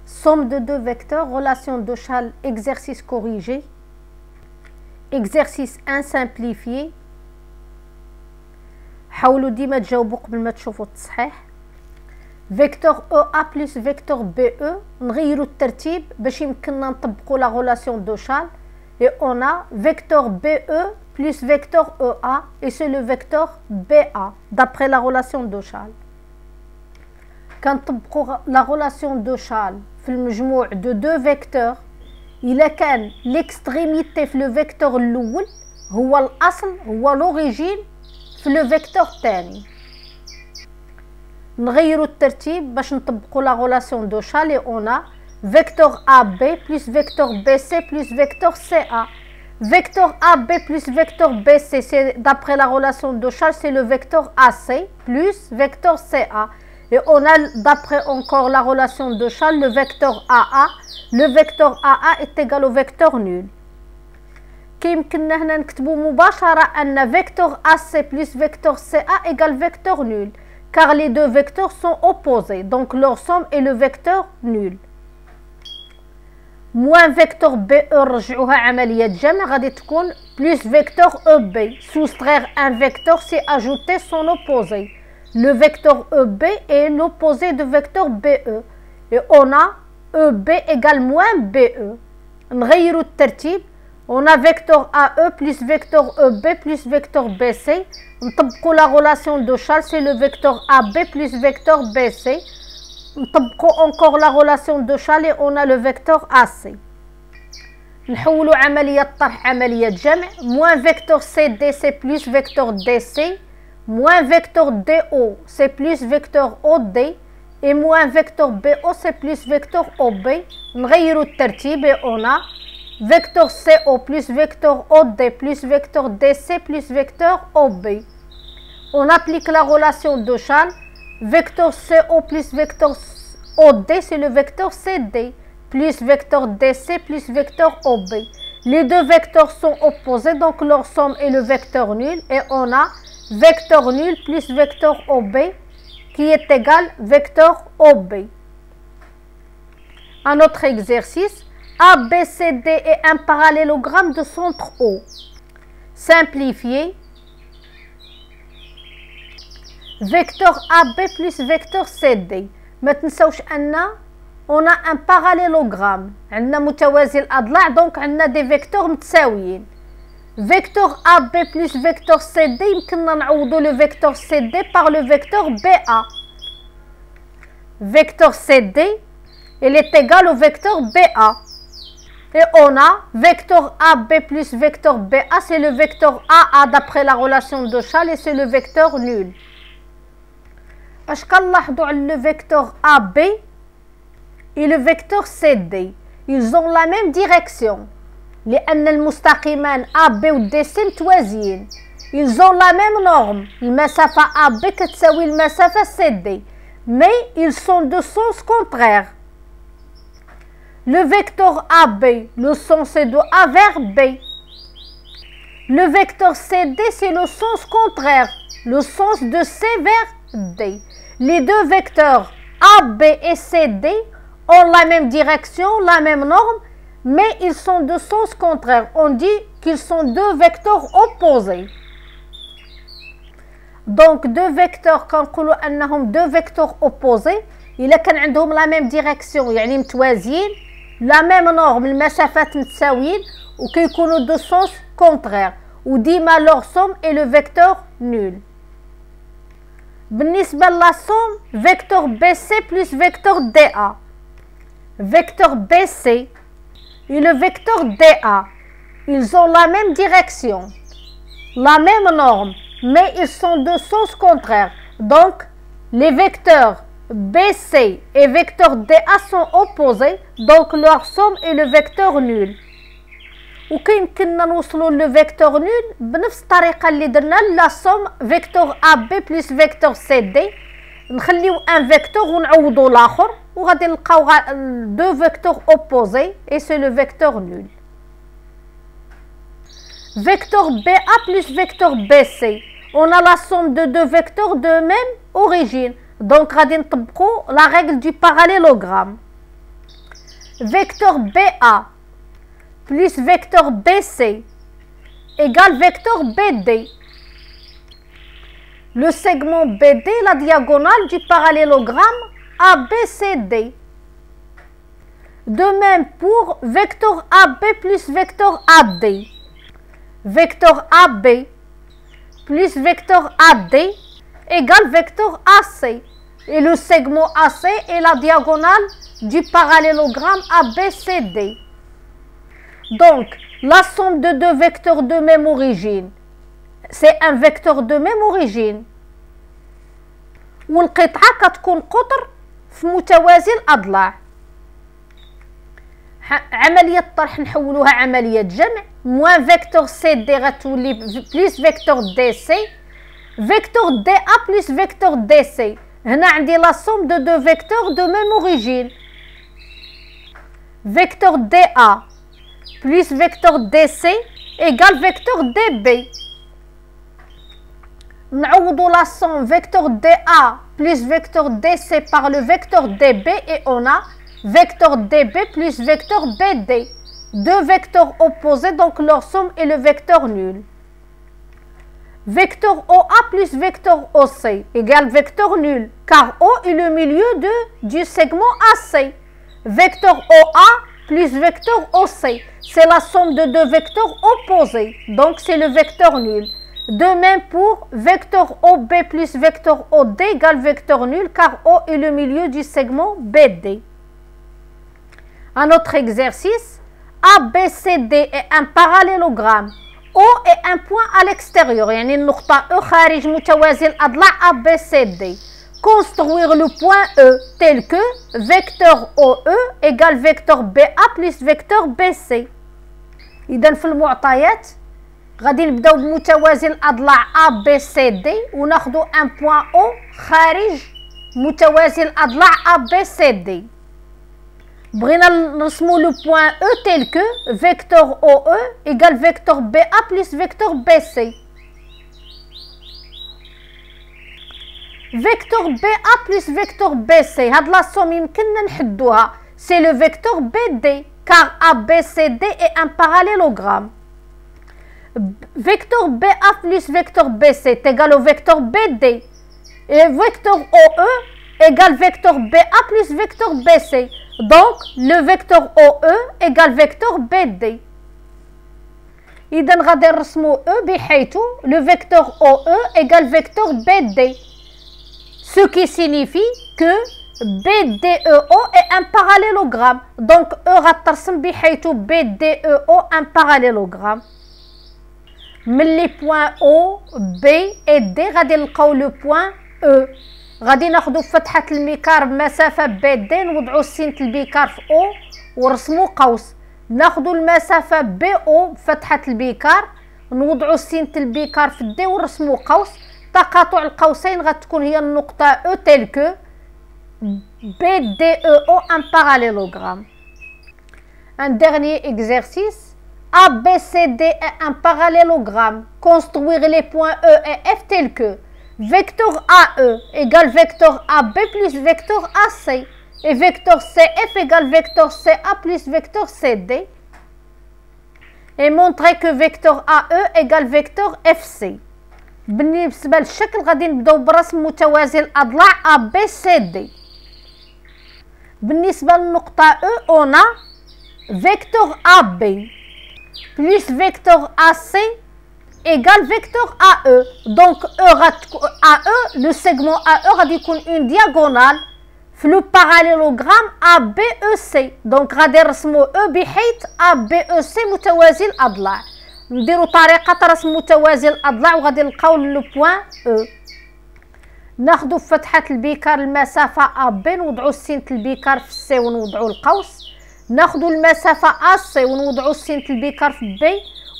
somme de deux vecteurs, relation de Chasles, exercice corrigé, exercice 1 simplifié. حاولوا ديما تجاوبوا قبل ما تشوفوا التصحيح. فيكتور او ا بلس فيكتور بي او، نغيروا الترتيب باش يمكننا نطبقوا لا غولاسيون دو شال. et on a vecteur BE plus vecteur EA et c'est le vecteur BA d'après la relation de Chasles. Quand on la relation de Chasles في المجموع de deux vecteurs إلا كان l'extrémité في le vecteur الأول هو الأصل هو l'origine في le vecteur الثاني. نغيروا الترتيب باش نطبقوا la relation de Chasles et on a vecteur AB plus vecteur BC plus vecteur CA. Vecteur AB plus vecteur BC, c'est d'après la relation de Chasles, c'est le vecteur AC plus vecteur CA. Et on a d'après encore la relation de Chasles le vecteur AA. Le vecteur AA est égal au vecteur nul. كيمكننا هنا نكتبوا مباشرة أن vecteur AC plus vecteur CA égale vecteur nul. Car les deux vecteurs sont opposés. Donc leur somme est le vecteur nul. moins vecteur BE رجعوها عملية جمع غادي تكون plus vecteur EB. Soustraire un vecteur c'est ajouter son opposé. Le vecteur EB est l'opposé de vecteur BE. Et on a EB égale moins BE. نغيروا الترتيب. On a vecteur AE plus vecteur EB plus vecteur BC. نطبقوا la relation de Chasles, c'est le vecteur AB plus vecteur BC. نطبقوا encore la relation de Chasles et on a le vecteur AC. نحولوا عملية طرح عملية جمع. moins vecteur CD c'est plus vecteur DC. moins vecteur DO c'est plus vecteur OD. et moins vecteur BO c'est plus vecteur OB. نغيروا الترتيب et on a vecteur CO plus vecteur OD plus vecteur DC plus vecteur OB. On applique la relation de Chasles. Vecteur CO plus vecteur OD, c'est le vecteur CD, plus vecteur DC plus vecteur OB. Les deux vecteurs sont opposés, donc leur somme est le vecteur nul. Et on a vecteur nul plus vecteur OB qui est égal vecteur OB. Un autre exercice, ABCD est un parallélogramme de centre O. Simplifié. Vecteur AB plus vecteur CD. ما تنساوش أن on a un parallélogramme. عندنا متوازي الأضلاع donc عندنا des vecteurs متساويين. Vecteur AB plus vecteur CD يمكننا نعوضوا le vecteur CD par le vecteur BA. Vecteur CD il est égal au vecteur BA. Et on a vecteur AB plus vecteur BA c'est le vecteur AA d'après la relation de Chasles et c'est le vecteur nul. اش كنلاحظوا على le vecteur AB et le vecteur CD ils ont la même direction لأن المستقيمان AB و DC متوازيين. ils ont la même norme. المسافة AB كتساوي المسافة CD mais ils sont de sens contraire. Le vecteur AB le sens c'est de A vers B. Le vecteur CD c'est le sens contraire, le sens de C vers D. Les deux vecteurs AB et CD ont la même direction, la même norme, mais ils sont de sens contraire. On dit qu'ils sont deux vecteurs opposés. Donc deux vecteurs كنقولوا أنهم deux vecteurs opposés إلا كان عندهم la même direction يعني متوازيين la même norme المسافات متساويين وكيكونوا de sens contraire وديما leur somme est le vecteur nul. بالنسبة لا somme vecteur BC plus vecteur DA. Vecteur BC et le vecteur DA ils ont la même direction, la même norme, mais ils sont de sens contraire. Donc les vecteurs BC et vecteur DA sont opposés, donc leur somme est le vecteur nul. وكيمكننا نوصلوا لو فيكتور نول بنفس الطريقه اللي درنا لا سوم فيكتور AB بلس فيكتور CD. نخليو ان فيكتور ونعوضوا الاخر وغادي نلقاو دو فيكتور اوبوزي et c'est le vecteur nul. Vecteur BA plus vecteur BC, on a la somme de deux vecteurs de même origine, donc غادي نطبقوا la règle du parallélogramme. vecteur BA plus vecteur BC égale vecteur BD. Le segment BD, la diagonale du parallélogramme ABCD. De même pour vecteur AB plus vecteur AD. Vecteur AB plus vecteur AD égale vecteur AC. Et le segment AC est la diagonale du parallélogramme ABCD. Donc, la somme de deux vecteurs de même origine, c'est un vecteur de même origine. والقطعة كتكون قطر في متوازي الأضلاع. عملية الطرح نحولوها عملية جمع. موان فيكتور سي دي غتولي بليس فيكتور دي سي. فيكتور دي ا بليس فيكتور دي سي. هنا عندي لا somme de deux vecteurs de même origine. Vecteur DA plus vecteur DC égale vecteur DB. نعوضوا la somme vecteur DA plus vecteur DC par le vecteur DB et on a vecteur DB plus vecteur BD. Deux vecteurs opposés, donc leur somme est le vecteur nul. Vecteur OA plus vecteur OC égale vecteur nul, car O est le milieu du segment AC. Vecteur OA plus vecteur OC, c'est la somme de deux vecteurs opposés, donc c'est le vecteur nul. De même pour vecteur OB plus vecteur OD égale vecteur nul, car O est le milieu du segment BD. Un autre exercice, ABCD est un parallélogramme. O est un point à l'extérieur, يعني النقطة E خارج متوازي الأضلاع ABCD. Construire le point E tel que vecteur OE égale vecteur BA plus vecteur BC. إذا في المعطيات غادي نبداو بمتوازي الأضلاع ABCD وناخدو ان بوين O خارج متوازي الأضلاع ABCD. بغينا نرسمو لو بوين E tel que vecteur OE égale vecteur BA plus vecteur BC. Vecteur BA plus vecteur BC, هاد لا somme يمكننا نحدوها. C'est le vecteur BD, car ABCD est un parallélogramme. Vecteur BA plus vecteur BC est égal au vecteur BD. Et vecteur OE égale vecteur BA plus vecteur BC. Donc, le vecteur OE égale vecteur BD. إذا غادي نرسمو E بحيث le vecteur OE égale vecteur BD. Ce qui signifie que BDEO est un parallélogramme. Donc, E غترسم بحيث BDEO un parallélogramme. من les points O, B et D غادي نلقاو le point E. غادي ناخدو فتحة الميكار بمسافة BD نوضعو سينة البيكار في O ورسمو قوس. ناخدو المسافة BO بفتحة البيكار نوضعو سينة البيكار في D ورسمو قوس. تقاطع القوسين غتكون هي النقطة E telle que BDEO un parallélogramme. Un dernier exercice. ABCD est un parallélogramme. Construire les points E et F tels que vecteur AE égale vecteur AB plus vecteur AC et vecteur CF égale vecteur CA plus vecteur CD. Et montrer que vecteur AE égale vecteur FC. بالنسبة للشكل غادي نبداو برسم متوازي الأضلاع ABCD. بالنسبة للنقطة E on a vecteur AB plus vecteur AC égale vecteur AE. Donc AE, le segment AE غادي يكون une diagonale في le parallélogramme ABEC. Donc غادي نرسمو E بحيث ABEC متوازي الأضلاع. نديرو طريقة رسم متوازي الأضلاع وغادي نلقاو لو بوين E. ناخدو في فتحة البيكار المسافة AB نوضعو سينة البيكار في C ونوضعو القوس. ناخدو المسافة AC ونوضعو سينة البيكار في B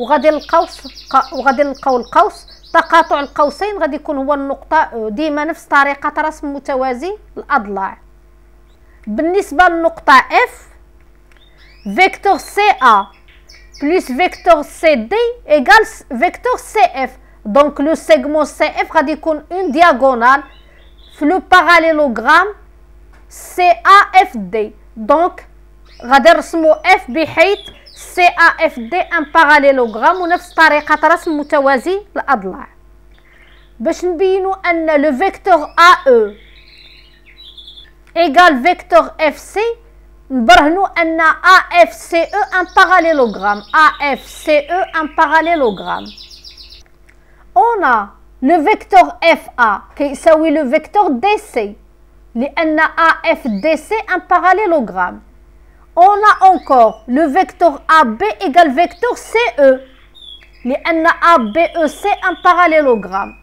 وغادي نلقاو القوس. تقاطع القوسين غادي يكون هو النقطة E. ديما نفس طريقة رسم متوازي الأضلاع. بالنسبة للنقطة F vecteur CA plus vecteur CD égale vecteur CF. Donc le segment CF غادي يكون une diagonale في le parallélogramme CAFD. Donc غادي نرسمو اف بحيث سي ا اف دي ان باراليلوغرام ونفس طريقة رسم متوازي الأضلاع. باش نبينو أن لو فيكتور ا او إيغال فيكتور اف سي نبرهنو أن ا اف سي او ان باراليلوغرام. ا اف سي او ان باراليلوغرام. On a le vecteur FA كيساوي le vecteur DC لأن AFDC un parallélogramme. On a encore le vecteur AB égale vecteur CE لأن ABEC un parallélogramme.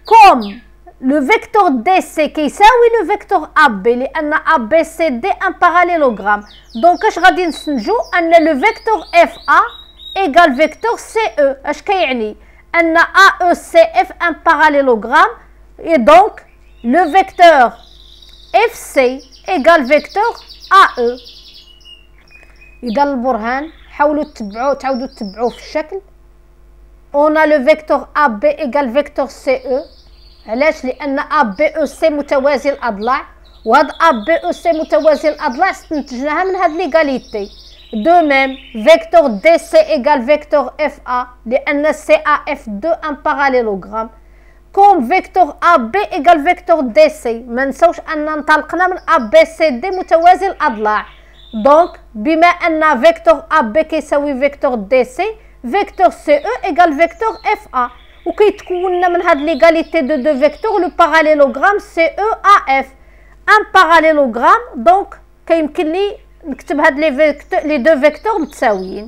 Comme le vecteur DC كيساوي le vecteur AB لأن ABCD un parallélogramme. Donc اش غادي نستنتجو أن le vecteur FA égale vecteur CE. اش كيعني؟ أن AECF un parallélogramme et donc le vecteur FC égale vecteur AE. إذا البرهان حاولوا تعاودوا تتبعوه في الشكل. On a le vecteur AB égale vecteur CE. علاش؟ لأن ABEC متوازي الأضلاع وهاد ABEC متوازي الأضلاع استنتجناها من هاد ليغاليتي. De même, vecteur DC égale vecteur FA, لأن CAF2 un parallélogramme. Comme vecteur AB égale vecteur DC. ما نساوش أن انطلقنا من ABCD متوازي الأضلاع. Donc, بما أن vecteur AB كيساوي vecteur DC, vecteur CE égale vecteur FA. وكيتكون من هاد l'égalité de deux vecteurs le parallélogramme CEAF. Un parallélogramme, donc كيمكن لي نكتب هاد لي دو فيكتور متساويين.